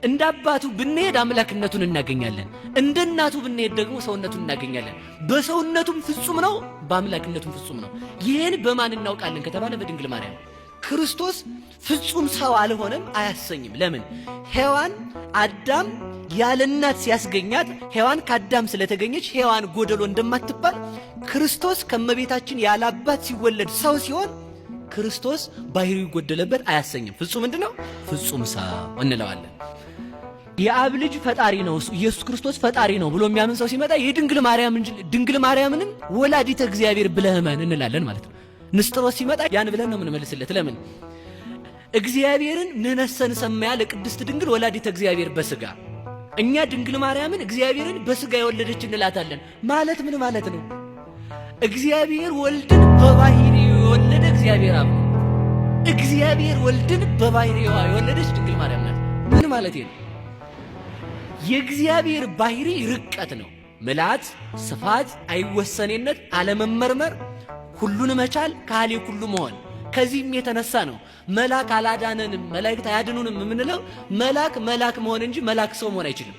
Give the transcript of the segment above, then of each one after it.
እንደ አባቱ ብንሄድ አምላክነቱን እናገኛለን፣ እንደ እናቱ ብንሄድ ደግሞ ሰውነቱን እናገኛለን። በሰውነቱም ፍጹም ነው፣ በአምላክነቱም ፍጹም ነው። ይህን በማን እናውቃለን ከተባለ በድንግል ማርያም። ክርስቶስ ፍጹም ሰው አልሆነም አያሰኝም። ለምን? ሔዋን አዳም ያለ እናት ሲያስገኛት ሔዋን ከአዳም ስለተገኘች ሔዋን ጎደሎ እንደማትባል ክርስቶስ ከመቤታችን ያለ አባት ሲወለድ ሰው ሲሆን ክርስቶስ ባህሪው ይጎደለበት አያሰኝም። ፍጹም ምንድነው? ፍጹም ሰው እንለዋለን። የአብ ልጅ ፈጣሪ ነው ኢየሱስ ክርስቶስ ፈጣሪ ነው ብሎ የሚያምን ሰው ሲመጣ የድንግል ማርያም እንጂ ድንግል ማርያምንም ወላዲተ እግዚአብሔር ብለህ እመን እንላለን ማለት ነው። ንስጥሮስ ሲመጣ ያን ብለን ነው የምንመልስለት። ለምን? እግዚአብሔርን ንነሰን ሰማያ ለቅድስት ድንግል ወላዲተ እግዚአብሔር በስጋ እኛ ድንግል ማርያምን እግዚአብሔርን በስጋ የወለደች እንላታለን ማለት ምን ማለት ነው? እግዚአብሔር ወልድን በባህሪው የወለደ እግዚአብሔር አብ ነው። እግዚአብሔር ወልድን በባህሪዋ የወለደች ድንግል ማርያም ናት። ምን ማለት ነው? የእግዚአብሔር ባህሪ ርቀት ነው። ምልአት፣ ስፋት፣ አይወሰኔነት፣ አለመመርመር፣ ሁሉን መቻል፣ ካህሌ ሁሉ መሆን። ከዚህም የተነሳ ነው መልአክ አላዳነንም መላእክት አያድኑንም የምንለው። መልአክ መሆን እንጂ መልአክ ሰው መሆን አይችልም።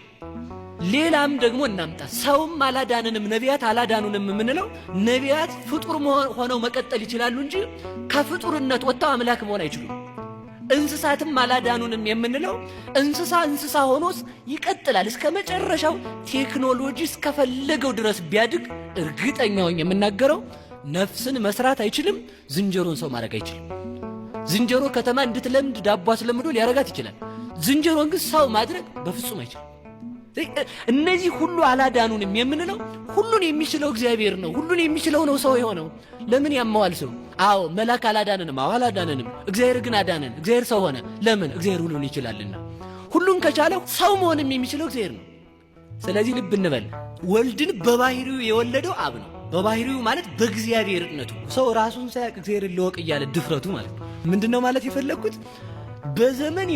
ሌላም ደግሞ እናምጣ። ሰውም አላዳነንም ነቢያት አላዳኑንም የምንለው ነቢያት ፍጡር ሆነው መቀጠል ይችላሉ እንጂ ከፍጡርነት ወጥተው አምላክ መሆን አይችሉም። እንስሳትም አላዳኑንም የምንለው እንስሳ ሆኖስ ይቀጥላል እስከ መጨረሻው ቴክኖሎጂ እስከፈለገው ድረስ ቢያድግ እርግጠኛው የምናገረው ነፍስን መስራት አይችልም። ዝንጀሮን ሰው ማድረግ አይችልም። ዝንጀሮ ከተማ እንድትለምድ ዳቦ አስለምዶ ሊያረጋት ይችላል። ዝንጀሮን ግን ሰው ማድረግ በፍጹም አይችልም። እነዚህ ሁሉ አላዳኑንም የምንለው ሁሉን የሚችለው እግዚአብሔር ነው። ሁሉን የሚችለው ነው ሰው የሆነው። ለምን ያመዋል ሰው? አዎ መልአክ አላዳነንም። አዎ አላዳነንም። እግዚአብሔር ግን አዳነን። እግዚአብሔር ሰው ሆነ። ለምን? እግዚአብሔር ሁሉን ይችላልና። ሁሉን ከቻለ ሰው መሆንም የሚችለው እግዚአብሔር ነው። ስለዚህ ልብ እንበል። ወልድን በባህሪው የወለደው አብ ነው። በባህሪው ማለት በእግዚአብሔርነቱ። ሰው ራሱን ሳያውቅ እግዚአብሔርን ልወቅ እያለ ድፍረቱ ማለት ነው። ምንድነው ማለት የፈለግኩት? በዘመን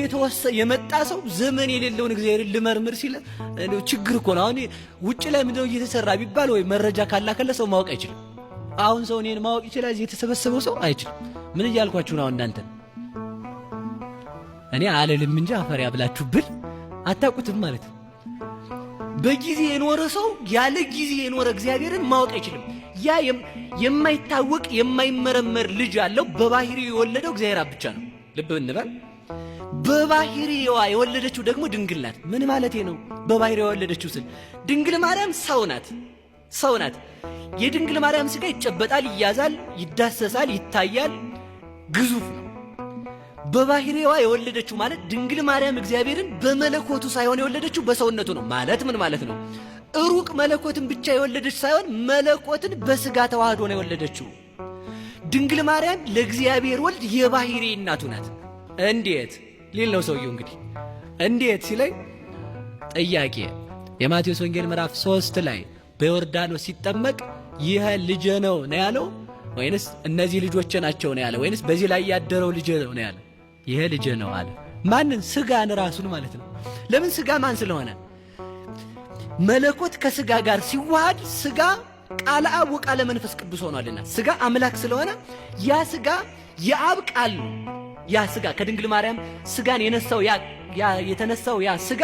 የመጣ ሰው ዘመን የሌለውን እግዚአብሔርን ልመርምር ሲል ችግር እኮ ነው። አሁን ውጭ ላይ ምንድነው እየተሰራ ቢባል ወይ መረጃ ካላከለ ሰው ማወቅ አይችልም። አሁን ሰው እኔን ማወቅ ይችላል፣ እዚህ የተሰበሰበው ሰው አይችልም። ምን እያልኳችሁ ነው እናንተ? እኔ አለልም እንጂ አፈር ያብላችሁ ብል አታውቁትም ማለት ነው። በጊዜ የኖረ ሰው ያለ ጊዜ የኖረ እግዚአብሔርን ማወቅ አይችልም። ያ የማይታወቅ የማይመረመር ልጅ ያለው በባህሪው የወለደው እግዚአብሔር አብ ብቻ ነው። ልብ እንበል። በባህሪዋ የወለደችው ደግሞ ድንግል ናት። ምን ማለት ነው? በባህሪዋ የወለደችው ስል ድንግል ማርያም ሰው ናት። የድንግል ማርያም ስጋ ይጨበጣል፣ ይያዛል፣ ይዳሰሳል፣ ይታያል፣ ግዙፍ ነው። በባህሪዋ የወለደችው ማለት ድንግል ማርያም እግዚአብሔርን በመለኮቱ ሳይሆን የወለደችው በሰውነቱ ነው። ማለት ምን ማለት ነው? ሩቅ መለኮትን ብቻ የወለደች ሳይሆን መለኮትን በስጋ ተዋህዶ ነው የወለደችው። ድንግል ማርያም ለእግዚአብሔር ወልድ የባህሪ እናቱ ናት። እንዴት ሊል ነው ሰውየው። እንግዲህ እንዴት ሲለኝ ጥያቄ የማቴዎስ ወንጌል ምዕራፍ 3 ላይ በዮርዳኖስ ሲጠመቅ ይህ ልጄ ነው ያለው ወይንስ እነዚህ ልጆቼ ናቸው ነው ያለው? ወይንስ በዚህ ላይ ያደረው ልጄ ነው ያለው? ይሄ ልጄ ነው አለ። ማንን? ስጋን ራሱን ማለት ነው። ለምን? ስጋ ማን ስለሆነ? መለኮት ከስጋ ጋር ሲዋሃድ ስጋ ቃለ አብ ወቃለ መንፈስ ቅዱስ ሆኗልና ስጋ አምላክ ስለሆነ ያ ስጋ የአብ ቃል ነው። ያ ስጋ ከድንግል ማርያም ስጋን የተነሳው ያ ስጋ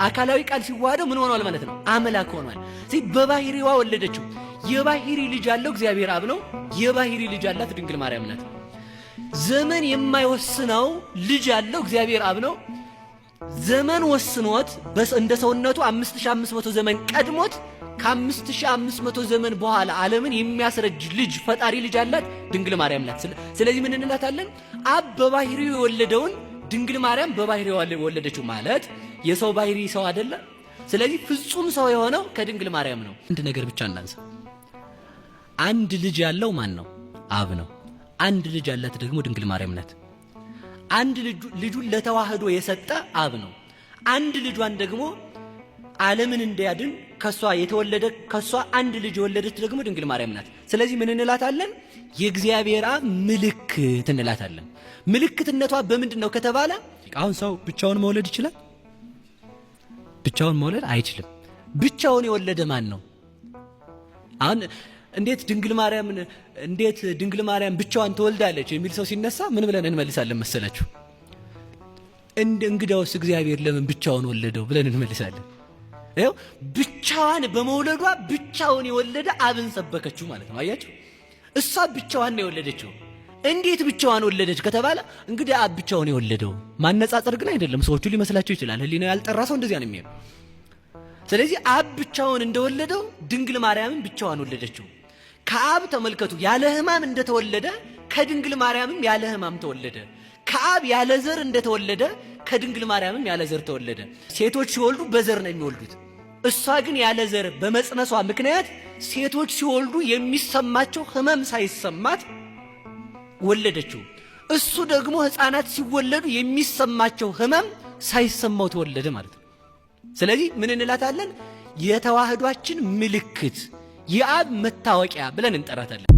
አካላዊ ቃል ሲዋሃደው ምን ሆኗል ማለት ነው? አምላክ ሆኗል። ስለዚህ በባህሪዋ ወለደችው። የባህሪ ልጅ ያለው እግዚአብሔር አብ ነው። የባህሪ ልጅ ያላት ድንግል ማርያም ናት። ዘመን የማይወስነው ልጅ ያለው እግዚአብሔር አብ ነው። ዘመን ወስኖት እንደ ሰውነቱ 5500 ዘመን ቀድሞት ከ5500 ዘመን በኋላ ዓለምን የሚያስረጅ ልጅ ፈጣሪ ልጅ ያላት ድንግል ማርያም ናት። ስለዚህ ምን እንላታለን? አብ በባህሪው የወለደውን ድንግል ማርያም በባህሪው የወለደችው ማለት የሰው ባህሪ ሰው አይደለ? ስለዚህ ፍጹም ሰው የሆነው ከድንግል ማርያም ነው። አንድ ነገር ብቻ እናንሳ። አንድ ልጅ ያለው ማን ነው? አብ ነው። አንድ ልጅ ያላት ደግሞ ድንግል ማርያም ናት። አንድ ልጁን ለተዋህዶ የሰጠ አብ ነው። አንድ ልጇን ደግሞ ዓለምን እንዲያድን ከሷ አንድ ልጅ የወለደች ደግሞ ድንግል ማርያም ናት። ስለዚህ ምን እንላታለን? የእግዚአብሔር አብ ምልክት እንላታለን። ምልክትነቷ በምንድን ነው ከተባለ አሁን ሰው ብቻውን መውለድ ይችላል? ብቻውን መውለድ አይችልም። ብቻውን የወለደ ማን ነው? አሁን እንዴት ድንግል ማርያም ብቻዋን ትወልዳለች የሚል ሰው ሲነሳ ምን ብለን እንመልሳለን መሰላችሁ? እንደ እንግዳውስ እግዚአብሔር ለምን ብቻውን ወለደው ብለን እንመልሳለን። ይኸው ብቻዋን በመውለዷ ብቻውን የወለደ አብን ሰበከችው ማለት ነው። አያችሁ፣ እሷ ብቻዋን ነው የወለደችው። እንዴት ብቻዋን ወለደች ከተባለ እንግዲህ አብ ብቻውን የወለደው ማነጻጸር ግን አይደለም። ሰዎቹ ሊመስላቸው ይችላል። ህሊናው ያልጠራ ሰው እንደዚያ ነው የሚሄደው። ስለዚህ አብ ብቻውን እንደወለደው ድንግል ማርያምን ብቻዋን ወለደችው። ከአብ ተመልከቱ ያለ ሕማም እንደተወለደ ከድንግል ማርያምም ያለ ሕማም ተወለደ። ከአብ ያለ ዘር እንደተወለደ ከድንግል ማርያምም ያለ ዘር ተወለደ። ሴቶች ሲወልዱ በዘር ነው የሚወልዱት። እሷ ግን ያለ ዘር በመጽነሷ ምክንያት ሴቶች ሲወልዱ የሚሰማቸው ሕመም ሳይሰማት ወለደችው። እሱ ደግሞ ሕፃናት ሲወለዱ የሚሰማቸው ሕመም ሳይሰማው ተወለደ ማለት ነው። ስለዚህ ምን እንላታለን? የተዋህዷችን ምልክት፣ የአብ መታወቂያ ብለን እንጠራታለን።